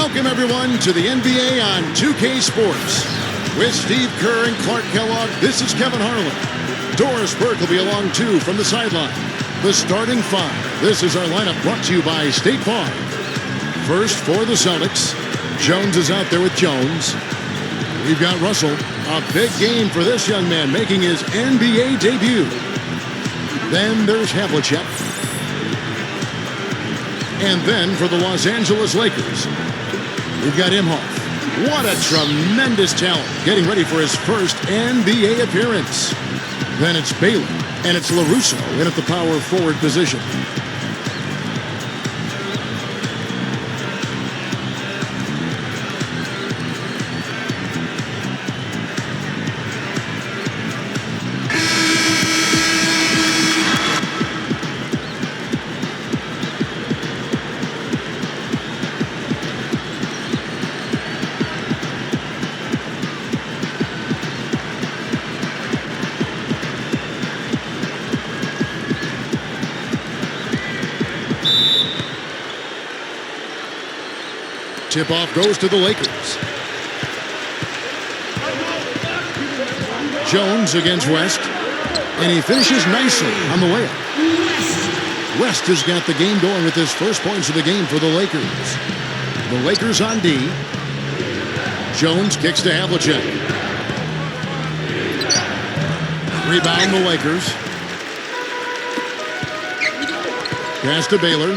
Welcome, everyone, to the NBA on 2K Sports. With Steve Kerr and Clark Kellogg, this is Kevin Harlan. Doris Burke will be along, too, from the sideline. The starting five. This is our lineup brought to you by State Farm. First for the Celtics, Jones is out there with Jones. We've got Russell. A big game for this young man making his NBA debut. Then there's Havlicek. And then for the Los Angeles Lakers, we've got Imhoff. What a tremendous talent, getting ready for his first NBA appearance. Then it's Baylor, and it's LaRusso in at the power forward position. Tip-off goes to the Lakers. Jones against West. And he finishes nicely on the layup. West has got the game going with his first points of the game for the Lakers. The Lakers on D. Jones kicks to Havlicek. Rebound the Lakers. Pass to Baylor.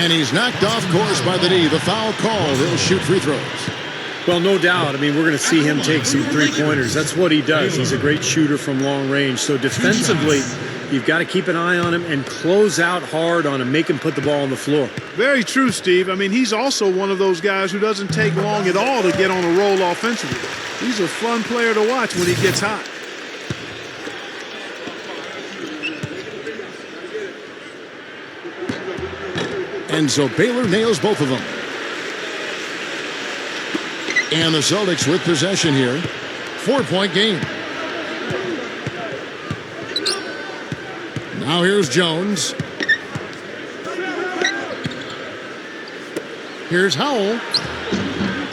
And he's knocked off course by the D. The foul call. He'll shoot free throws. Well, no doubt. I mean, we're going to see him take some three-pointers. That's what he does. He's a great shooter from long range. So defensively, you've got to keep an eye on him and close out hard on him. Make him put the ball on the floor. Very true, Steve. I mean, he's also one of those guys who doesn't take long at all to get on a roll offensively. He's a fun player to watch when he gets hot. And so Baylor nails both of them. And the Celtics with possession here. 4-point game. Now here's Jones. Here's Howell.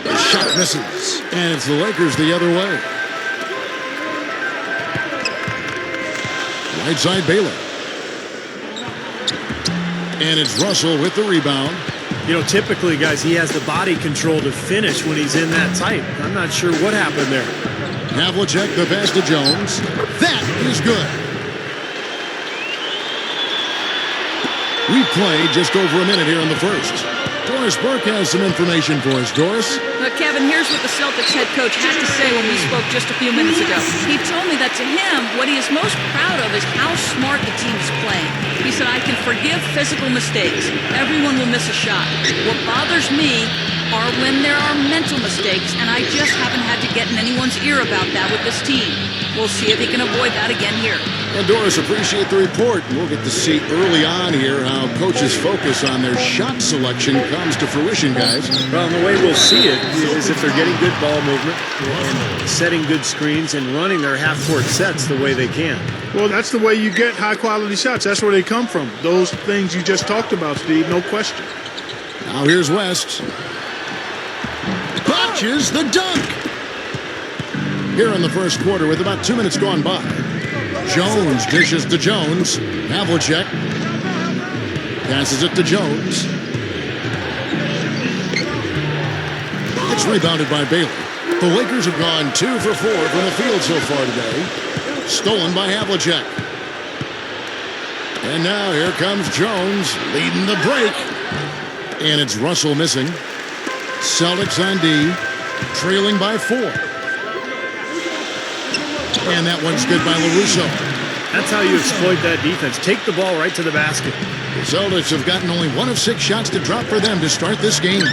The shot misses. And it's the Lakers the other way. Right side Baylor. And it's Russell with the rebound. You know, typically, guys, he has the body control to finish when he's in that tight. I'm not sure what happened there. Havlicek, the pass to Jones. That is good. We've played just over a minute here in the first. Doris Burke has some information for us. Doris? Kevin, here's what the Celtics head coach had to say when we spoke just a few minutes ago. He told me that to him, what he is most proud of is how smart the team is playing. He said, I can forgive physical mistakes. Everyone will miss a shot. What bothers me are when there are mental mistakes, and I just haven't had to get in anyone's ear about that with this team. We'll see if he can avoid that again here. Well, Doris, appreciate the report. We'll get to see early on here how coaches' focus on their shot selection comes to fruition, guys. Well, and the way we'll see it is if they're getting good ball movement and setting good screens and running their half-court sets the way they can. Well, that's the way you get high-quality shots. That's where they come from. Those things you just talked about, Steve, no question. Now here's West. Botches the dunk. Here in the first quarter with about 2 minutes gone by. Jones dishes to Jones. Havlicek passes it to Jones. It's rebounded by Baylor. The Lakers have gone 2 for 4 from the field so far today. Stolen by Havlicek. And now here comes Jones leading the break. And it's Russell missing. Celtics on D, trailing by 4. And that one's good by LaRusso. That's how you exploit that defense. Take the ball right to the basket. The Celtics have gotten only 1 of 6 shots to drop for them to start this game.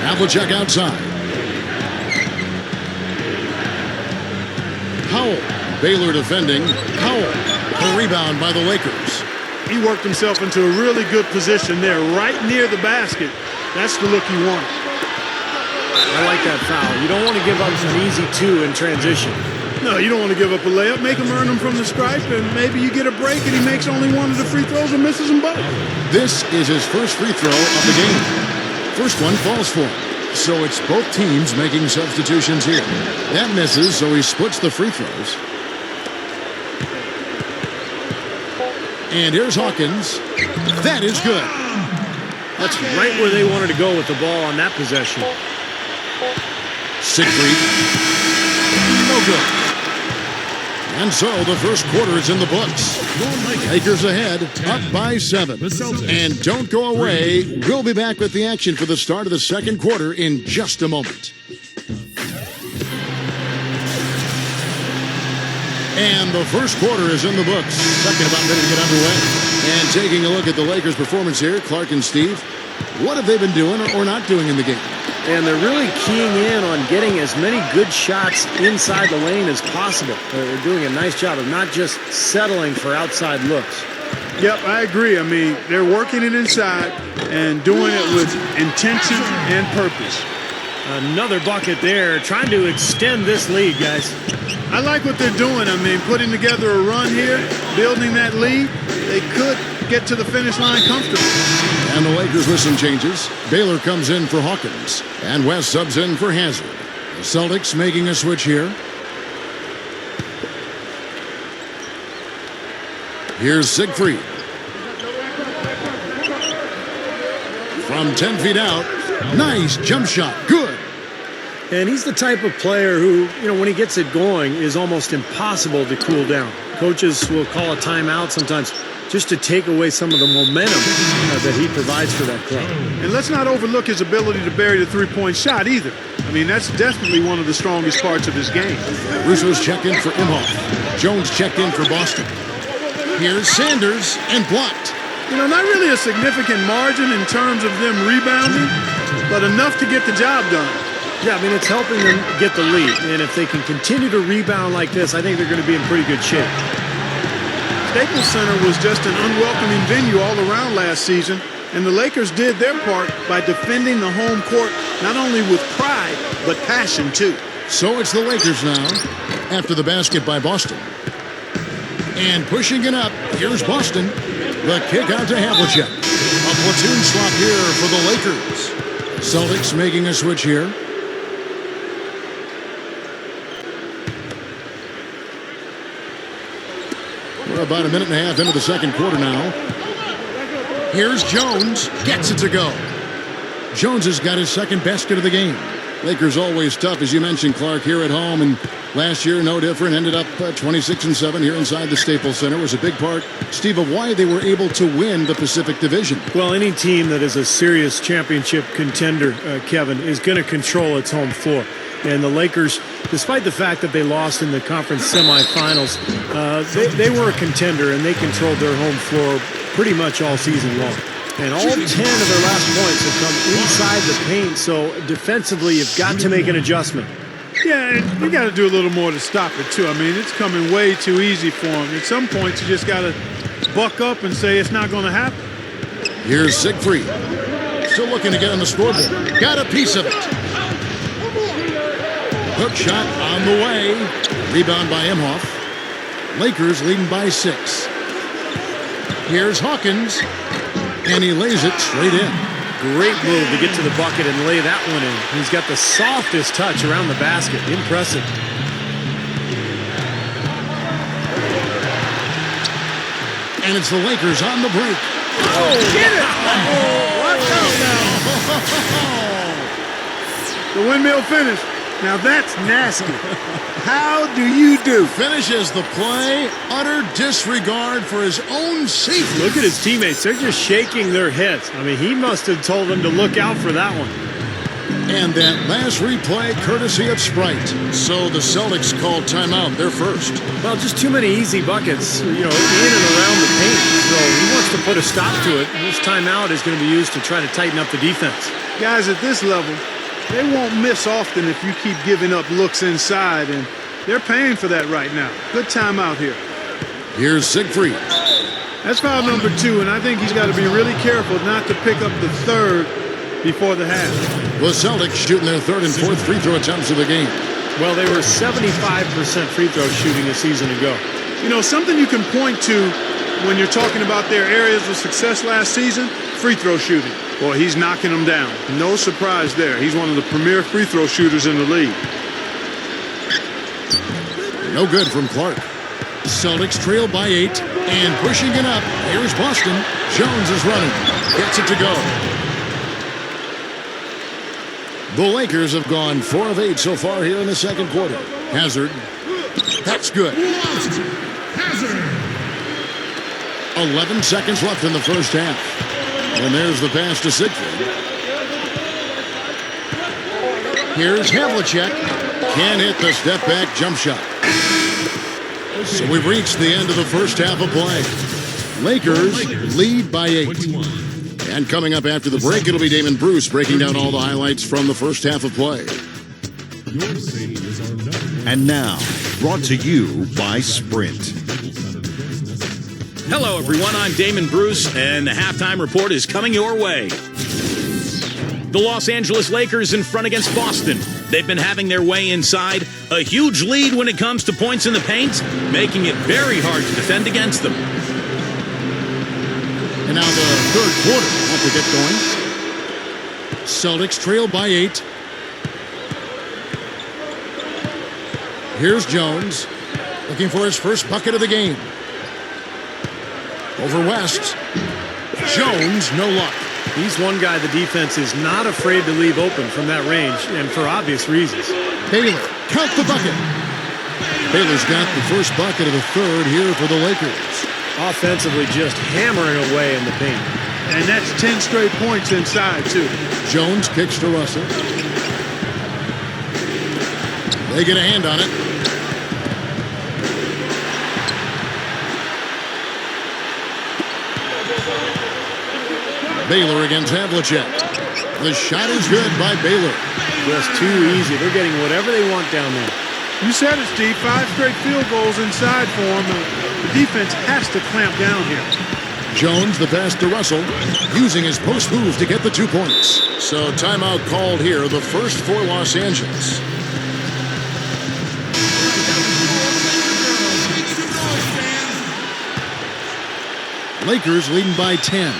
Havlicek outside. Howell. Baylor defending. Howell. A rebound by the Lakers. He worked himself into a really good position there, right near the basket. That's the look you want. I like that foul. You don't want to give up an easy 2 in transition. No, you don't want to give up a layup. Make him earn them from the stripe, and maybe you get a break and he makes only one of the free throws or misses them both. This is his first free throw of the game. First one falls for him. So it's both teams making substitutions here. That misses, so he splits the free throws. And here's Hawkins. That is good. That's right where they wanted to go with the ball on that possession. Siegfried. No good. And so the first quarter is in the books. Lakers ahead, up by 7. And don't go away. We'll be back with the action for the start of the second quarter in just a moment. And the first quarter is in the books. Second about ready to get underway. And taking a look at the Lakers' performance here, Clark and Steve, what have they been doing or not doing in the game? And they're really keying in on getting as many good shots inside the lane as possible. They're doing a nice job of not just settling for outside looks. Yep, I agree. I mean, they're working it inside and doing it with intention and purpose. Another bucket there, trying to extend this lead, guys. I like what they're doing. I mean, putting together a run here, building that lead. They could get to the finish line comfortably. And the Lakers with some changes. Baylor comes in for Hawkins. And West subs in for Hazard. The Celtics making a switch here. Here's Siegfried. From 10 feet out. Nice jump shot. Good. And he's the type of player who, when he gets it going, is almost impossible to cool down. Coaches will call a timeout sometimes just to take away some of the momentum that he provides for that club. And let's not overlook his ability to bury the three-point shot either. I mean, that's definitely one of the strongest parts of his game. Russo's checked in for Imhoff. Jones checked in for Boston. Here's Sanders and blocked. Not really a significant margin in terms of them rebounding, but enough to get the job done. Yeah, I mean, it's helping them get the lead. And if they can continue to rebound like this, I think they're going to be in pretty good shape. Staples Center was just an unwelcoming venue all around last season, and the Lakers did their part by defending the home court not only with pride, but passion, too. So it's the Lakers now, after the basket by Boston. And pushing it up, here's Boston. The kick out to Havlicek. A platoon swap here for the Lakers. Celtics making a switch here. We're about a minute and a half into the second quarter now. Here's Jones. Gets it to go. Jones has got his second basket of the game. Lakers always tough, as you mentioned, Clark, here at home. And last year, no different. Ended up 26-7 here inside the Staples Center. Was a big part, Steve, of why they were able to win the Pacific Division. Well, any team that is a serious championship contender, Kevin, is going to control its home floor. And the Lakers, despite the fact that they lost in the conference semifinals, they were a contender, and they controlled their home floor pretty much all season long. And all 10 of their last points have come inside the paint, so defensively you've got to make an adjustment. Yeah, and you got to do a little more to stop it, too. I mean, it's coming way too easy for them. At some points, you just got to buck up and say it's not going to happen. Here's Siegfried. Still looking to get on the scoreboard. Got a piece of it. Hook shot on the way. Rebound by Imhoff. Lakers leading by 6. Here's Hawkins. And he lays it straight in. Great move to get to the bucket and lay that one in. He's got the softest touch around the basket. Impressive. And it's the Lakers on the break. Oh, get it! Watch out now. The windmill finish. Now that's nasty. How do you do? Finishes the play. Utter disregard for his own safety. Look at his teammates. They're just shaking their heads. I mean, he must have told them to look out for that one. And that last replay courtesy of Sprite. So the Celtics called timeout. They're first. Well, just too many easy buckets, in and around the paint. So he wants to put a stop to it. This timeout is going to be used to try to tighten up the defense. Guys, at this level, they won't miss often if you keep giving up looks inside, and they're paying for that right now. Good timeout here. Here's Siegfried. That's foul number 2, and I think he's got to be really careful not to pick up the third before the half. The Celtics shooting their third and fourth free throw attempts of the game. Well, they were 75% free throw shooting a season ago. You know, something you can point to when you're talking about their areas of success last season, free throw shooting. Well, he's knocking them down. No surprise there. He's one of the premier free throw shooters in the league. No good from Clark. Celtics trail by 8 and pushing it up. Here's Boston. Jones is running. Gets it to go. The Lakers have gone 4 of 8 so far here in the second quarter. Hazard. That's good. 11 seconds left in the first half. And there's the pass to Sigfrid. Here's Havlicek. Can't hit the step-back jump shot. So we've reached the end of the first half of play. Lakers lead by 8. And coming up after the break, it'll be Damon Bruce breaking down all the highlights from the first half of play. And now, brought to you by Sprint. Hello, everyone. I'm Damon Bruce, and the halftime report is coming your way. The Los Angeles Lakers in front against Boston. They've been having their way inside. A huge lead when it comes to points in the paint, making it very hard to defend against them. And now the third quarter has to get going. Celtics trail by 8. Here's Jones, looking for his first bucket of the game. Over West. Jones, no luck. He's one guy the defense is not afraid to leave open from that range, and for obvious reasons. Baylor, count the bucket. Baylor's got the first bucket of the third here for the Lakers. Offensively, just hammering away in the paint. And that's 10 straight points inside, too. Jones kicks to Russell. They get a hand on it. Baylor against Havlicek. The shot is good by Baylor. Just too easy. They're getting whatever they want down there. You said it, Steve. 5 straight field goals inside for him. The defense has to clamp down here. Jones, the pass to Russell, using his post move to get the 2 points. So timeout called here, the first for Los Angeles. Lakers leading by 10.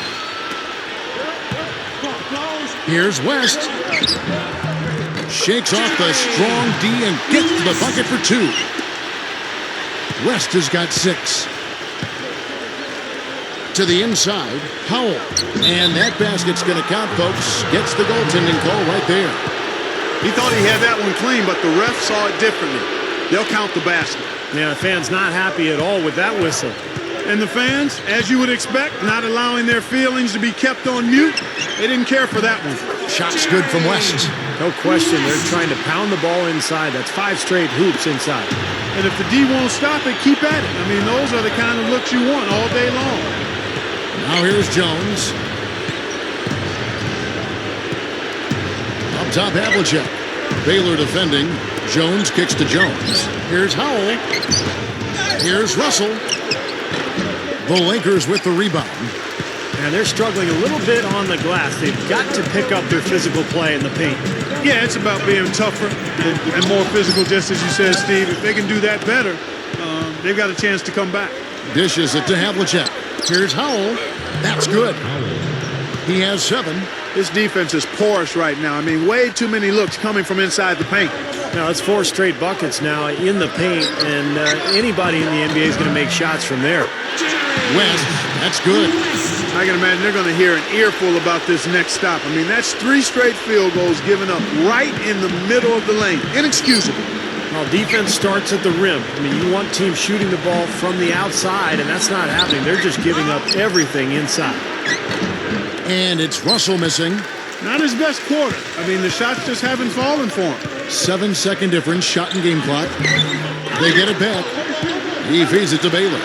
Here's West. Shakes off the strong D and gets to the bucket for 2. West has got 6. To the inside, Howell. And that basket's going to count, folks. Gets the goaltending call right there. He thought he had that one clean, but the ref saw it differently. They'll count the basket. Yeah, the fans not happy at all with that whistle. And the fans, as you would expect, not allowing their feelings to be kept on mute. They didn't care for that one. Shot's good from West. No question, they're trying to pound the ball inside. That's 5 straight hoops inside. And if the D won't stop it, keep at it. I mean, those are the kind of looks you want all day long. Now here's Jones. Up top, Havlicek. Baylor defending. Jones kicks to Jones. Here's Howell. Here's Russell. The Lakers with the rebound. And they're struggling a little bit on the glass. They've got to pick up their physical play in the paint. Yeah, it's about being tougher and more physical, just as you said, Steve. If they can do that better, they've got a chance to come back. Dishes it to Havlicek. Here's Howell. That's good. He has 7. This defense is porous right now. I mean, way too many looks coming from inside the paint. Now, it's 4 straight buckets now in the paint, and anybody in the NBA is going to make shots from there. West, that's good. I can imagine they're going to hear an earful about this next stop. I mean, that's 3 straight field goals given up right in the middle of the lane. Inexcusable. Well, defense starts at the rim. I mean, you want teams shooting the ball from the outside, and that's not happening. They're just giving up everything inside. And it's Russell missing. Not his best quarter. I mean, the shots just haven't fallen for him. 7-second difference, shot and game clock. They get it back. He feeds it to Baylor.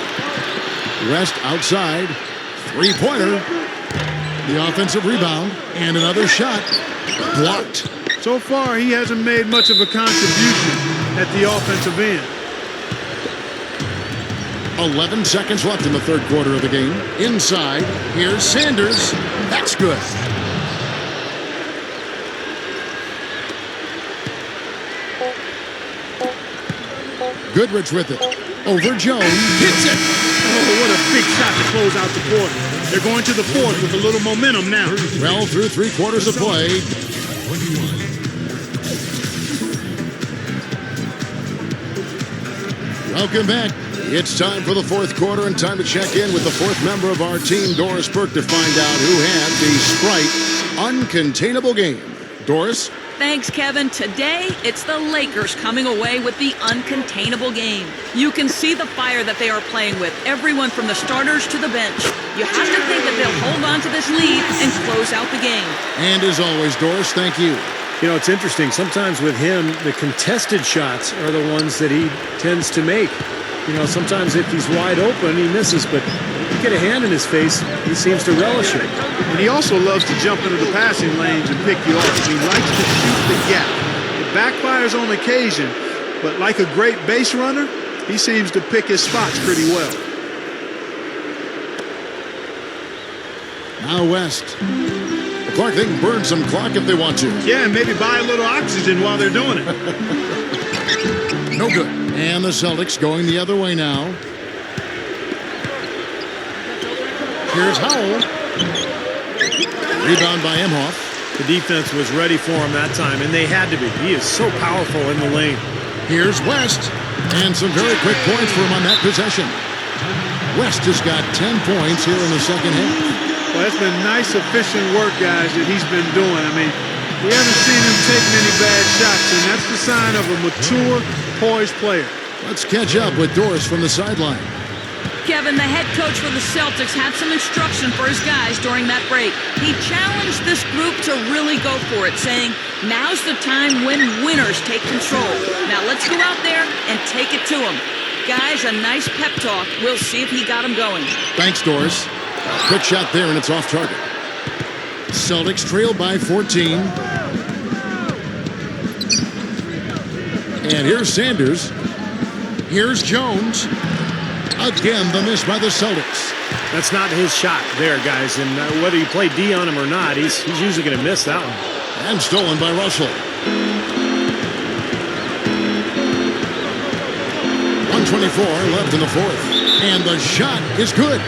West outside. 3-pointer. The offensive rebound. And another shot. Blocked. So far, he hasn't made much of a contribution at the offensive end. 11 seconds left in the third quarter of the game. Inside. Here's Sanders. That's good. Goodrich with it. Over Jones. Hits it. Oh, what a big shot to close out the quarter. They're going to the fourth with a little momentum now. Well through 3/4 of play. Welcome back. It's time for the fourth quarter and time to check in with the fourth member of our team, Doris Burke, to find out who had the Sprite uncontainable game. Doris? Thanks, Kevin. Today, it's the Lakers coming away with the uncontainable game. You can see the fire that they are playing with, everyone from the starters to the bench. You have to think that they'll hold on to this lead and close out the game. And as always, Doris, thank you. You know, it's interesting. Sometimes with him, the contested shots are the ones that he tends to make. You know, sometimes if he's wide open, he misses, but you get a hand in his face, he seems to relish it. And he also loves to jump into the passing lanes and pick you off. He likes to shoot the gap. It backfires on occasion, but like a great base runner, he seems to pick his spots pretty well. Now West. Clark, they can burn some clock if they want to. Yeah, and maybe buy a little oxygen while they're doing it. No good. And the Celtics going the other way now. Here's Howell. Rebound by Imhoff. The defense was ready for him that time, and they had to be. He is so powerful in the lane. Here's West. And some very quick points for him on that possession. West has got 10 points here in the second half. Well, that's been nice, efficient work, guys, that he's been doing. I mean, we haven't seen him take many bad shots, and that's the sign of a mature, poised player. Let's catch up with Doris from the sideline. Kevin, the head coach for the Celtics, had some instruction for his guys during that break. He challenged this group to really go for it, saying, now's the time when winners take control. Now let's go out there and take it to them. Guys, a nice pep talk. We'll see if he got him going. Thanks, Doris. Quick shot there, and it's off target. Celtics trail by 14. And here's Sanders. Here's Jones. Again, the miss by the Celtics. That's not his shot there, guys. And whether you play D on him or not, he's usually going to miss that one. And stolen by Russell. 124 left in the fourth. And the shot is good.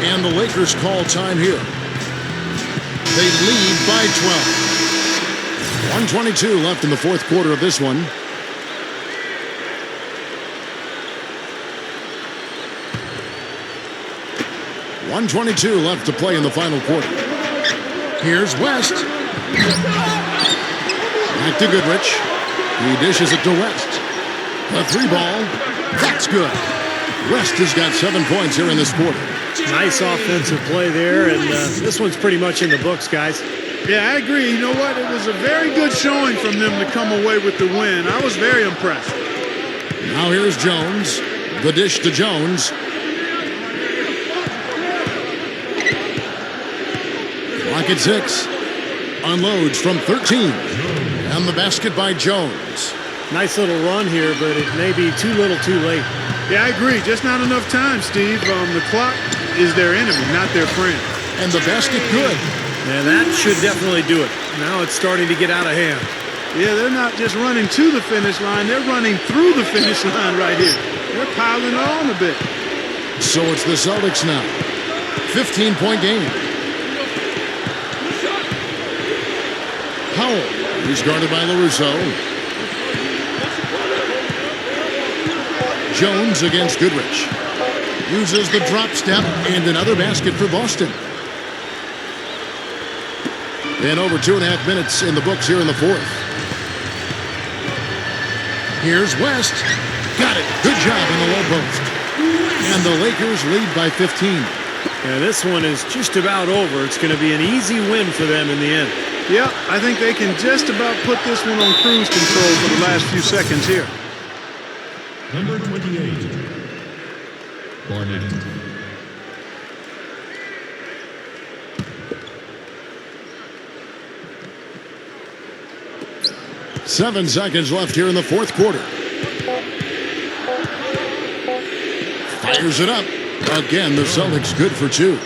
And the Lakers call time here. They lead by 12. 122 left in the fourth quarter of this one. .122 left to play in the final quarter. Here's West. Back to Goodrich. He dishes it to West. A three ball. That's good. West has got 7 points here in this quarter. Nice offensive play there, and this one's pretty much in the books, guys. Yeah, I agree. You know what? It was a very good showing from them to come away with the win. I was very impressed. Now here's Jones. The dish to Jones. Clock at 6. Unloads from 13. And the basket by Jones. Nice little run here, but it may be too little too late. Yeah, I agree. Just not enough time, Steve. The clock is their enemy, not their friend. And the basket good. And that should definitely do it. Now it's starting to get out of hand. Yeah, they're not just running to the finish line. They're running through the finish line right here. They're piling on a bit. So it's the Celtics now. 15-point game. Howell. He's guarded by LaRusso. Jones against Goodrich. Uses the drop step and another basket for Boston. And over 2.5 minutes in the books here in the fourth. Here's West. Got it. Good job in the low post. And the Lakers lead by 15. And this one is just about over. It's going to be an easy win for them in the end. Yeah, I think they can just about put this one on cruise control for the last few seconds here. Number 28, Barnett. Seven seconds left here in the fourth quarter. Fires it up. Again, the Celtics good for 2.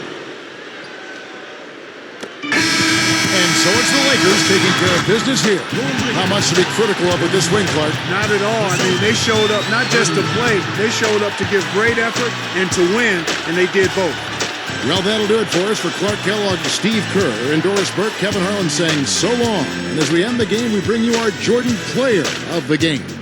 And So it's the Lakers taking care of business here. Not much to be critical of with this win, Clark. Not at all. I mean, they showed up not just to play, they showed up to give great effort and to win, and they did both. Well, that'll do it for us. For Clark Kellogg, Steve Kerr, and Doris Burke, Kevin Harlan saying so long. And as we end the game, we bring you our Jordan Player of the Game.